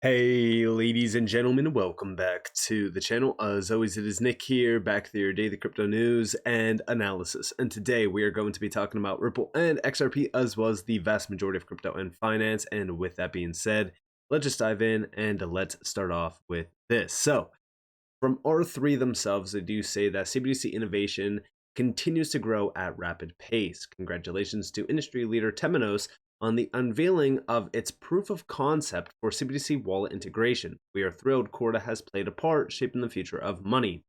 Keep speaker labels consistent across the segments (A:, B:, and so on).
A: Hey, ladies and gentlemen, welcome back to the channel. As always, it is Nick here, back with your daily crypto news and analysis. And today we are going to be talking about Ripple and XRP, as well as the vast majority of crypto and finance. And with that being said, let's just dive in and let's start off with this. So, from R3 themselves, they do say that CBDC innovation continues to grow at rapid pace. Congratulations to industry leader Temenos on the unveiling of its proof of concept for CBDC wallet integration. We are thrilled Corda has played a part shaping the future of money.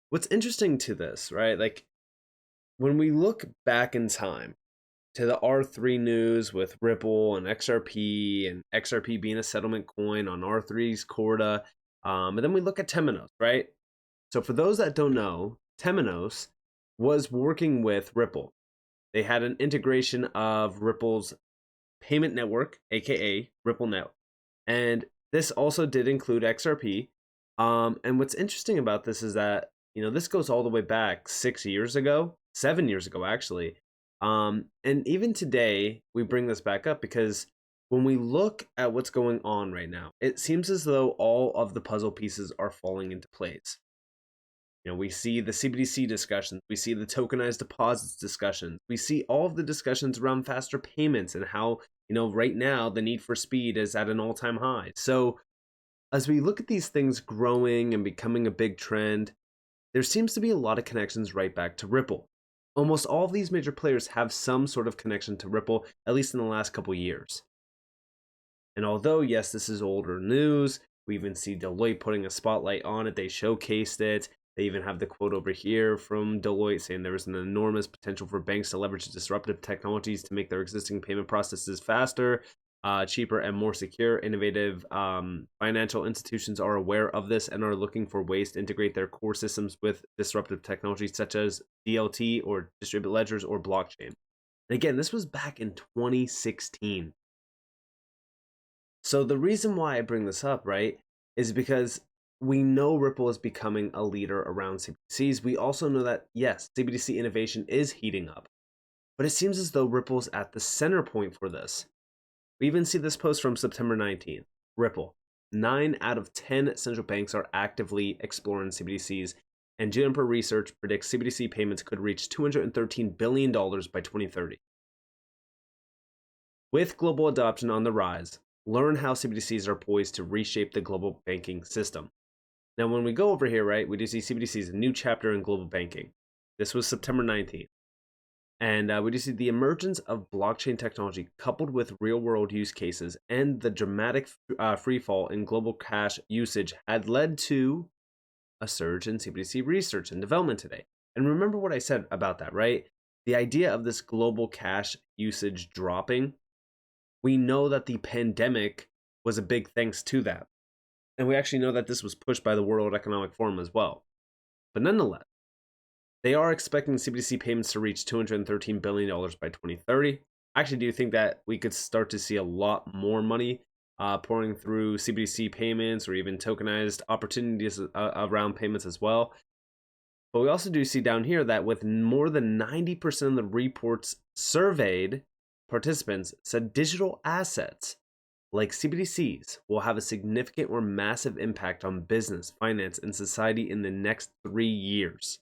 A: What's interesting to this, right? Like when we look back in time to the R3 news with Ripple and XRP being a settlement coin on R3's Corda, and then we look at Temenos, right? So for those that don't know, Temenos was working with Ripple. They had an integration of Ripple's payment network, aka RippleNet, and this also did include XRP. And what's interesting about this is that this goes all the way back 6 years ago, 7 years ago actually. And even today we bring this back up because when we look at what's going on right now, it seems as though all of the puzzle pieces are falling into place. We see the CBDC discussions, we see the tokenized deposits discussions, we see all of the discussions around faster payments and how, right now the need for speed is at an all-time high. So as we look at these things growing and becoming a big trend, there seems to be a lot of connections right back to Ripple. Almost all of these major players have some sort of connection to Ripple, at least in the last couple years. And although, yes, this is older news, we even see Deloitte putting a spotlight on it. They showcased it. They even have the quote over here from Deloitte saying there is an enormous potential for banks to leverage disruptive technologies to make their existing payment processes faster, cheaper, and more secure. Innovative financial institutions are aware of this and are looking for ways to integrate their core systems with disruptive technologies such as DLT or distributed ledgers or blockchain. And again, this was back in 2016. So the reason why I bring this up, right, is because we know Ripple is becoming a leader around CBDCs. We also know that, yes, CBDC innovation is heating up, but it seems as though Ripple's at the center point for this. We even see this post from September 19th. Ripple, 9 out of 10 central banks are actively exploring CBDCs, and Juniper Research predicts CBDC payments could reach $213 billion by 2030. With global adoption on the rise, learn how CBDCs are poised to reshape the global banking system. Now, when we go over here, right, we do see CBDCs, a new chapter in global banking. This was September 19th. And we do see the emergence of blockchain technology coupled with real-world use cases and the dramatic freefall in global cash usage had led to a surge in CBDC research and development today. And remember what I said about that, right? The idea of this global cash usage dropping, we know that the pandemic was a big thanks to that. And we actually know that this was pushed by the World Economic Forum as well. But nonetheless, they are expecting CBDC payments to reach $213 billion by 2030. I actually do think that we could start to see a lot more money pouring through CBDC payments or even tokenized opportunities around payments as well. But we also do see down here that with more than 90% of the reports surveyed, participants said digital assets like CBDCs will have a significant or massive impact on business, finance, and society in the next 3 years.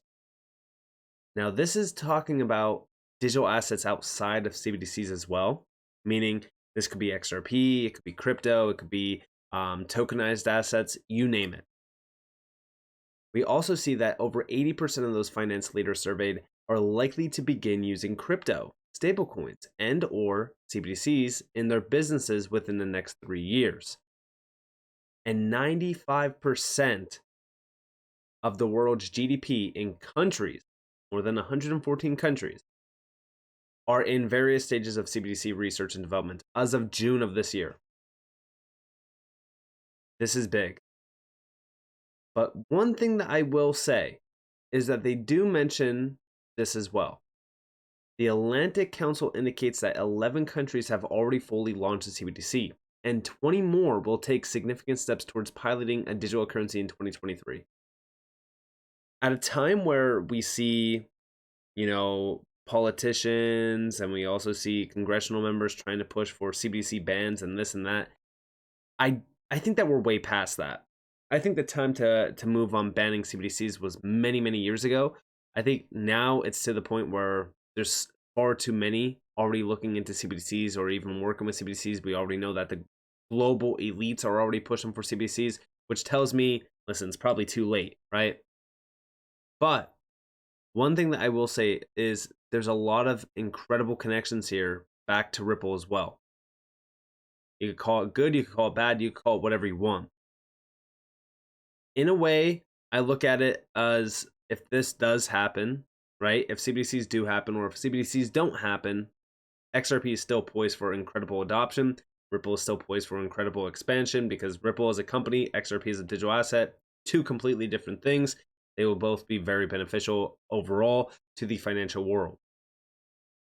A: Now, this is talking about digital assets outside of CBDCs as well, meaning this could be XRP, it could be crypto, it could be tokenized assets, you name it. We also see that over 80% of those finance leaders surveyed are likely to begin using crypto, stablecoins, and or CBDCs in their businesses within the next 3 years. And 95% of the world's GDP in countries, more than 114 countries, are in various stages of CBDC research and development as of June of this year. This is big. But one thing that I will say is that they do mention this as well. The Atlantic Council indicates that 11 countries have already fully launched the CBDC, and 20 more will take significant steps towards piloting a digital currency in 2023. At a time where we see, politicians and we also see congressional members trying to push for CBDC bans and this and that, I think that we're way past that. I think the time to move on banning CBDCs was many years ago. I think now it's to the point where there's far too many already looking into CBDCs or even working with CBDCs. We already know that the global elites are already pushing for CBDCs, which tells me, listen, it's probably too late, right? But one thing that I will say is there's a lot of incredible connections here back to Ripple as well. You could call it good, you could call it bad, you could call it whatever you want. In a way, I look at it as if this does happen, right? If CBDCs do happen, or if CBDCs don't happen, XRP is still poised for incredible adoption. Ripple is still poised for incredible expansion because Ripple is a company, XRP is a digital asset, two completely different things. They will both be very beneficial overall to the financial world.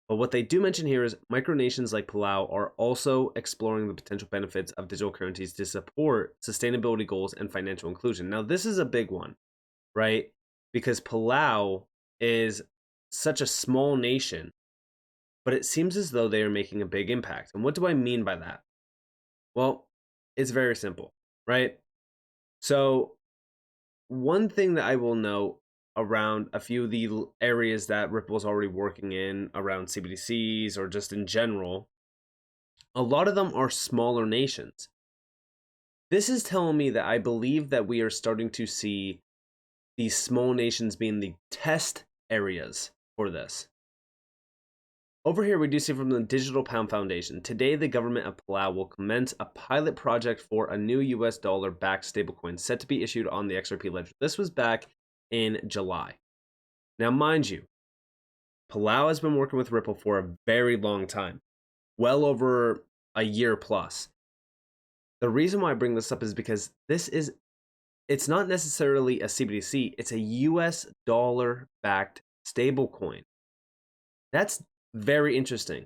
A: But what they do mention here is micronations like Palau are also exploring the potential benefits of digital currencies to support sustainability goals and financial inclusion. Now, this is a big one, right? Because Palau is such a small nation, but it seems as though they are making a big impact. And what do I mean by that? Well, it's very simple, right? So one thing that I will note around a few of the areas that Ripple's already working in around CBDCs or just in general, a lot of them are smaller nations. This is telling me that I believe that we are starting to see these small nations being the test areas for this. Over here, we do see from the Digital Pound Foundation, today the government of Palau will commence a pilot project for a new US dollar-backed stablecoin set to be issued on the XRP Ledger. This was back in July. Now, mind you, Palau has been working with Ripple for a very long time, well over a year plus. The reason why I bring this up is because it's not necessarily a CBDC, it's a US dollar-backed stablecoin. That's very interesting.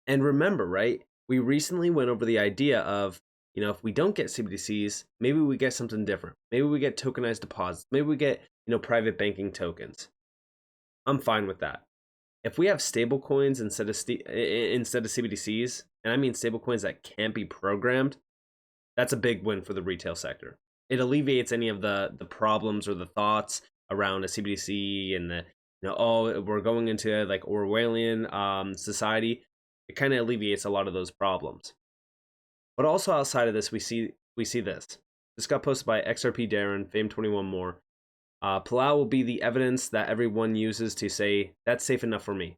A: And remember, right, we recently went over the idea of, if we don't get CBDCs, maybe we get something different. Maybe we get tokenized deposits. Maybe we get, private banking tokens. I'm fine with that. If we have stable coins instead of CBDCs, and I mean stable coins that can't be programmed, that's a big win for the retail sector. It alleviates any of the problems or the thoughts around a CBDC and the we're going into like Orwellian society. It kind of alleviates a lot of those problems. But also outside of this, we see this. This got posted by XRP Darren, Fame21 More. Palau will be the evidence that everyone uses to say, that's safe enough for me.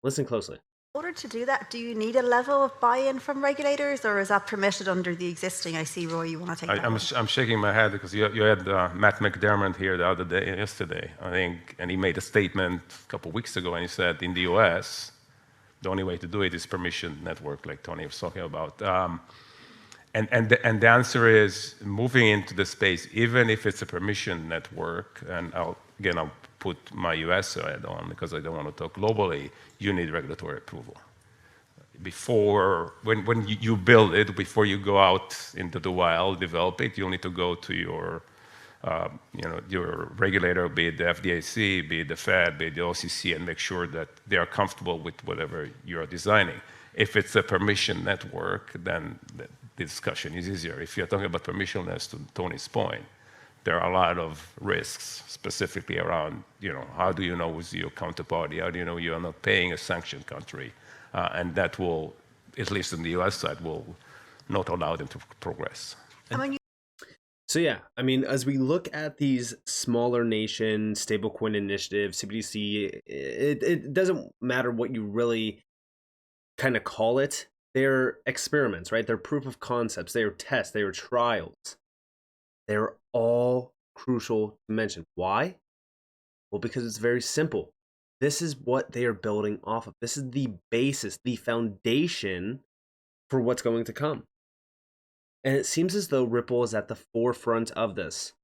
A: Listen closely.
B: In order to do that, do you need a level of buy-in from regulators, or is that permitted under the existing? I see, Roy, you want to take that.
C: I'm shaking my head because you had Matt McDermott here yesterday, I think, and he made a statement a couple of weeks ago, and he said in the US, the only way to do it is permission network, like Tony was talking about. And the answer is moving into the space, even if it's a permission network, and I'll put my US side on because I don't want to talk globally, you need regulatory approval. Before, when you build it, before you go out into the wild, develop it, you'll need to go to your regulator, be it the FDIC, be it the Fed, be it the OCC, and make sure that they are comfortable with whatever you're designing. If it's a permission network, then the discussion is easier. If you're talking about permissionless, to Tony's point, there are a lot of risks, specifically around, how do you know who's your counterparty? How do you know you're not paying a sanctioned country? And that will, at least in the US side, will not allow them to progress.
A: So yeah, I mean, as we look at these smaller nation stablecoin initiatives, CBDC, it doesn't matter what you really kind of call it. They're experiments, right? They're proof of concepts. They are tests. They are trials. They're all crucial to mention. Why? Well, because it's very simple. This is what they are building off of. This is the basis, the foundation for what's going to come. And it seems as though Ripple is at the forefront of this.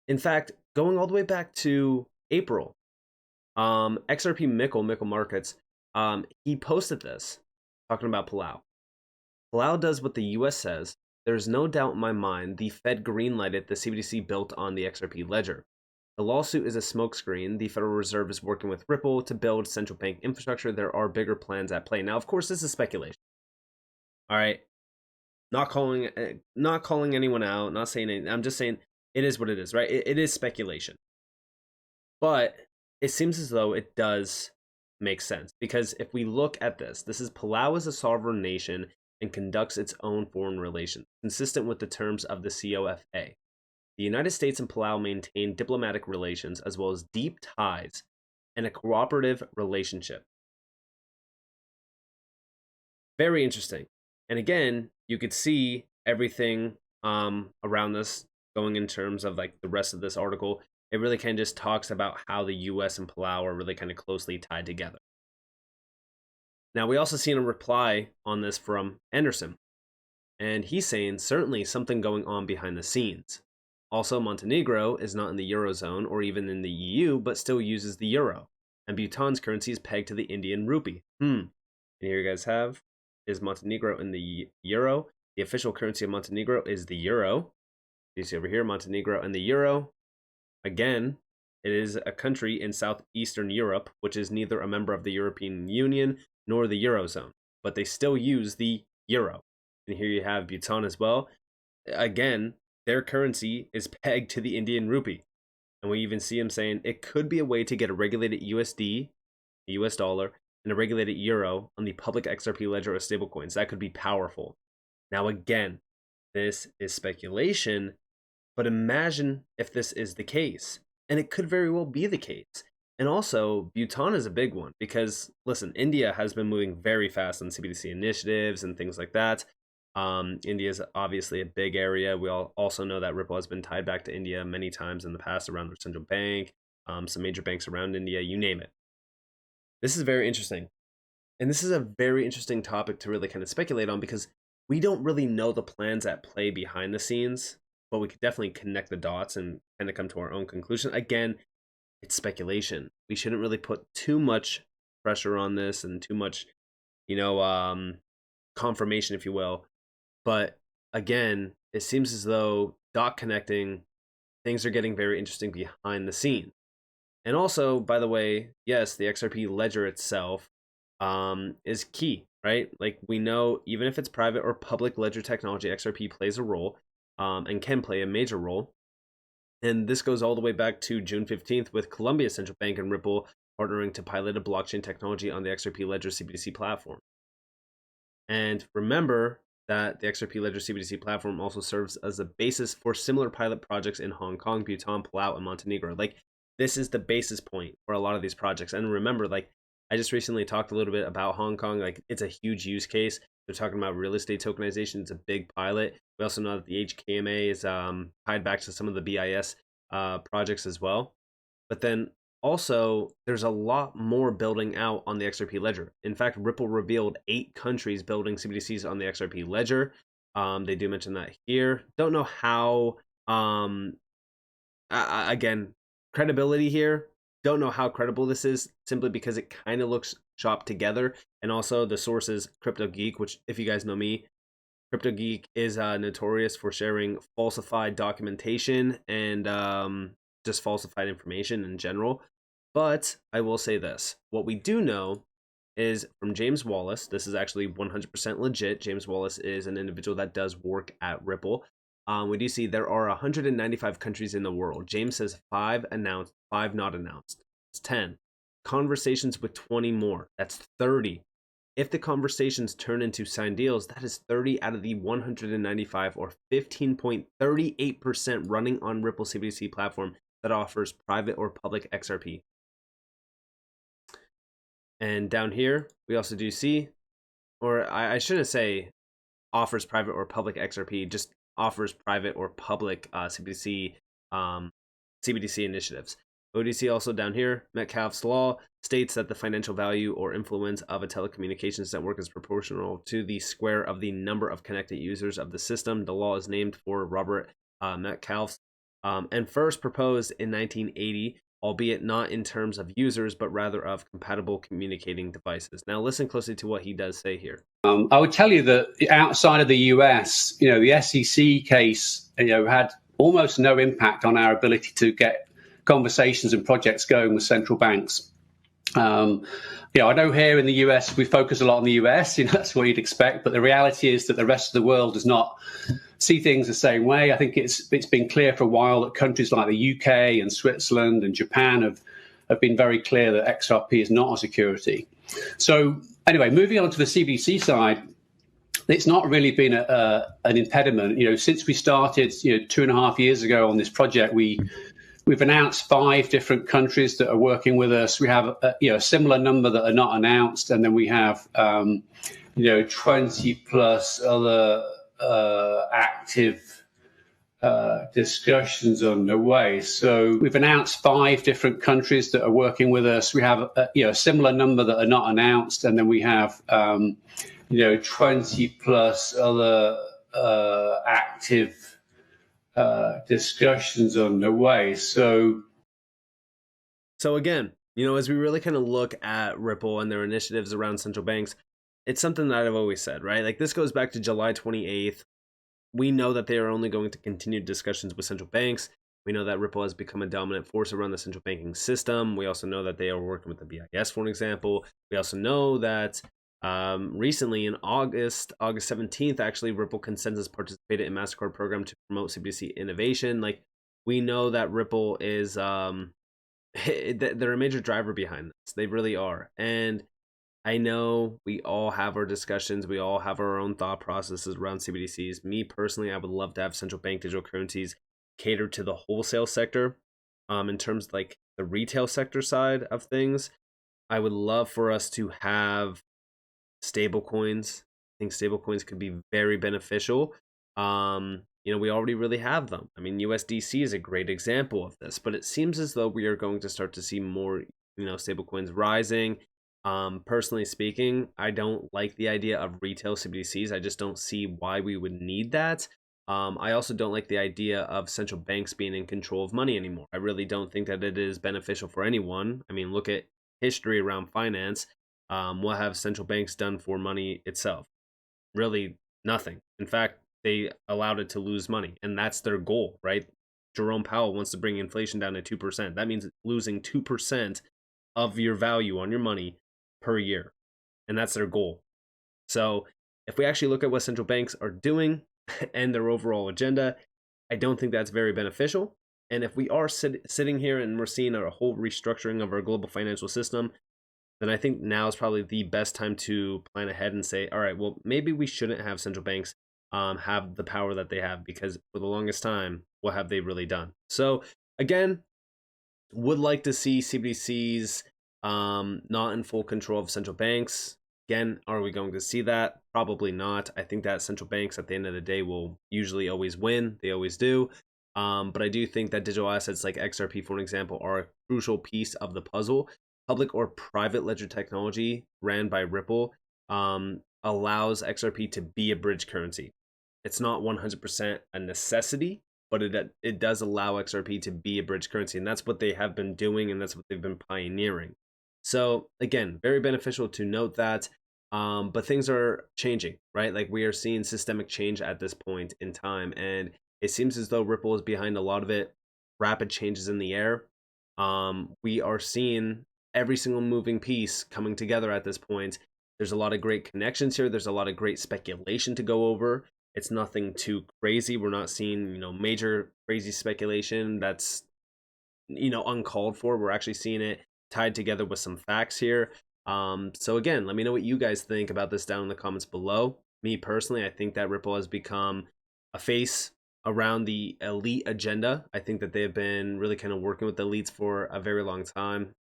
A: In fact, going all the way back to April, XRP Mickle Markets, he posted this, talking about Palau. Palau does what the US says. There's no doubt in my mind the Fed greenlighted the CBDC built on the XRP Ledger. The lawsuit is a smokescreen. The Federal Reserve is working with Ripple to build central bank infrastructure. There are bigger plans at play. Now, of course, this is speculation. All right. Not calling anyone out, not saying anything. I'm just saying it is what it is, right? It is speculation. But it seems as though it does make sense, because if we look at this is Palau is a sovereign nation and conducts its own foreign relations, consistent with the terms of the COFA. The United States and Palau maintain diplomatic relations as well as deep ties and a cooperative relationship. Very interesting. And again, you could see everything around this going in terms of like the rest of this article. It really kind of just talks about how the US and Palau are really kind of closely tied together. Now, we also seen a reply on this from Anderson, and he's saying certainly something going on behind the scenes. Also, Montenegro is not in the Eurozone or even in the EU, but still uses the euro, and Bhutan's currency is pegged to the Indian rupee. And here you guys have, is Montenegro in the euro? The official currency of Montenegro is the euro. You see over here, Montenegro and the euro. Again, it is a country in southeastern Europe, which is neither a member of the European Union nor the Eurozone, but they still use the euro. And here you have Bhutan as well. Again, their currency is pegged to the Indian rupee. And we even see him saying it could be a way to get a regulated USD, the US dollar, and a regulated euro on the public XRP Ledger or stablecoins. That could be powerful. Now, again, this is speculation, but imagine if this is the case. And it could very well be the case. And also, Bhutan is a big one because, listen, India has been moving very fast on CBDC initiatives and things like that. India is obviously a big area. We all also know that Ripple has been tied back to India many times in the past around their central bank, some major banks around India, you name it. This is very interesting. And this is a very interesting topic to really kind of speculate on because we don't really know the plans at play behind the scenes, but we could definitely connect the dots and kind of come to our own conclusion. Again, it's speculation. We shouldn't really put too much pressure on this and too much, confirmation, if you will. But again, it seems as though dot connecting, things are getting very interesting behind the scene. And also, by the way, yes, the XRP Ledger itself is key, right? Like we know, even if it's private or public ledger technology, XRP plays a role and can play a major role. And this goes all the way back to June 15th with Colombia Central Bank and Ripple partnering to pilot a blockchain technology on the XRP Ledger CBDC platform. And remember that the XRP Ledger CBDC platform also serves as a basis for similar pilot projects in Hong Kong, Bhutan, Palau, and Montenegro. Like, this is the basis point for a lot of these projects. And remember, like, I just recently talked a little bit about Hong Kong. Like, it's a huge use case. They're talking about real estate tokenization. It's a big pilot. We also know that the HKMA is tied back to some of the BIS projects as well. But then also, there's a lot more building out on the XRP Ledger. In fact, Ripple revealed 8 countries building CBDCs on the XRP Ledger. They do mention that here. Don't know how, again, credibility here. Don't know how credible this is, simply because it kind of looks chopped together. And also the source is CryptoGeek, which, if you guys know me, CryptoGeek is notorious for sharing falsified documentation and just falsified information in general. But I will say this. What we do know is from James Wallace. This is actually 100% legit. James Wallace is an individual that does work at Ripple. We do see there are 195 countries in the world. James says 5 announced, 5 not announced. It's 10. Conversations with 20 more. That's 30. If the conversations turn into signed deals, that is 30 out of the 195, or 15.38% running on Ripple CBDC platform that offers private or public XRP. And down here, we also do see, or I shouldn't say offers private or public XRP, just offers private or public CBDC initiatives. ODC also down here, Metcalfe's law states that the financial value or influence of a telecommunications network is proportional to the square of the number of connected users of the system. The law is named for Robert Metcalfe and first proposed in 1980, albeit not in terms of users, but rather of compatible communicating devices. Now listen closely to what he does say here.
D: I would tell you that outside of the US, the SEC case, had almost no impact on our ability to get conversations and projects going with central banks. I know here in the US, we focus a lot on the US, that's what you'd expect. But the reality is that the rest of the world does not see things the same way. I think it's been clear for a while that countries like the UK and Switzerland and Japan have been very clear that XRP is not a security. So anyway, moving on to the CBDC side, it's not really been an impediment. Since we started 2.5 years ago on this project, we've announced 5 different countries that are working with us. We have a similar number that are not announced, and then we have 20 plus other active discussions underway. So we've announced 5 different countries that are working with us. We have a similar number that are not announced, and then we have 20 plus other active discussions underway. So
A: again, as we really kind of look at Ripple and their initiatives around central banks, it's something that I've always said, right? Like, this goes back to July 28th. We know that they are only going to continue discussions with central banks. We know that Ripple has become a dominant force around the central banking system. We also know that they are working with the BIS, for an example. We also know that recently in August 17th, actually, Ripple Consensus participated in MasterCard program to promote CBDC innovation. Like, we know that Ripple is, they're a major driver behind this. They really are. And I know we all have our discussions. We all have our own thought processes around CBDCs. Me personally, I would love to have central bank digital currencies cater to the wholesale sector. In terms of like the retail sector side of things, I would love for us to have stable coins. I think stable coins could be very beneficial. We already really have them. I mean, USDC is a great example of this, but it seems as though we are going to start to see more, stable coins rising. Personally speaking, I don't like the idea of retail CBDCs. I just don't see why we would need that. I also don't like the idea of central banks being in control of money anymore. I really don't think that it is beneficial for anyone. I mean, look at history around finance. What have central banks done for money itself? Really nothing. In fact, they allowed it to lose money, and that's their goal, right? Jerome Powell wants to bring inflation down to 2%. That means losing 2% of your value on your money per year, and that's their goal. So if we actually look at what central banks are doing and their overall agenda, I don't think that's very beneficial. And if we are sitting here and we're seeing a whole restructuring of our global financial system, then I think now is probably the best time to plan ahead and say, all right, well, maybe we shouldn't have central banks have the power that they have, because for the longest time, what have they really done? So again, would like to see CBDCs not in full control of central banks. Again, are we going to see that? Probably not. I think that central banks at the end of the day will usually always win. They always do. But I do think that digital assets like XRP, for an example, are a crucial piece of the puzzle. Public or private ledger technology ran by Ripple allows XRP to be a bridge currency. It's not 100% a necessity, but it does allow XRP to be a bridge currency, and that's what they have been doing, and that's what they've been pioneering. So again, very beneficial to note that, but things are changing, right? Like, we are seeing systemic change at this point in time, and it seems as though Ripple is behind a lot of it. Rapid changes in the air. We are seeing every single moving piece coming together at this point. There's a lot of great connections here. There's a lot of great speculation to go over. It's nothing too crazy. We're not seeing, major crazy speculation that's, uncalled for. We're actually seeing it tied together with some facts here. So again, let me know what you guys think about this down in the comments below. Me personally, I think that Ripple has become a face around the elite agenda. I think that they have been really kind of working with the elites for a very long time.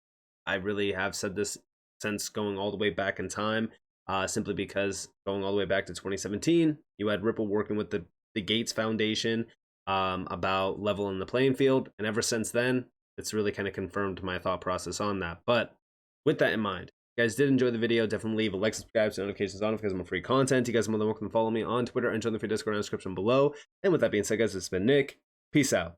A: I really have said this since going all the way back in time, simply because going all the way back to 2017, you had Ripple working with the Gates Foundation about leveling the playing field. And ever since then, it's really kind of confirmed my thought process on that. But with that in mind, if you guys did enjoy the video, definitely leave a like, subscribe, so notifications on because I'm free content. You guys are more than welcome to follow me on Twitter and join the free Discord in the description below. And with that being said, guys, it's been Nick. Peace out.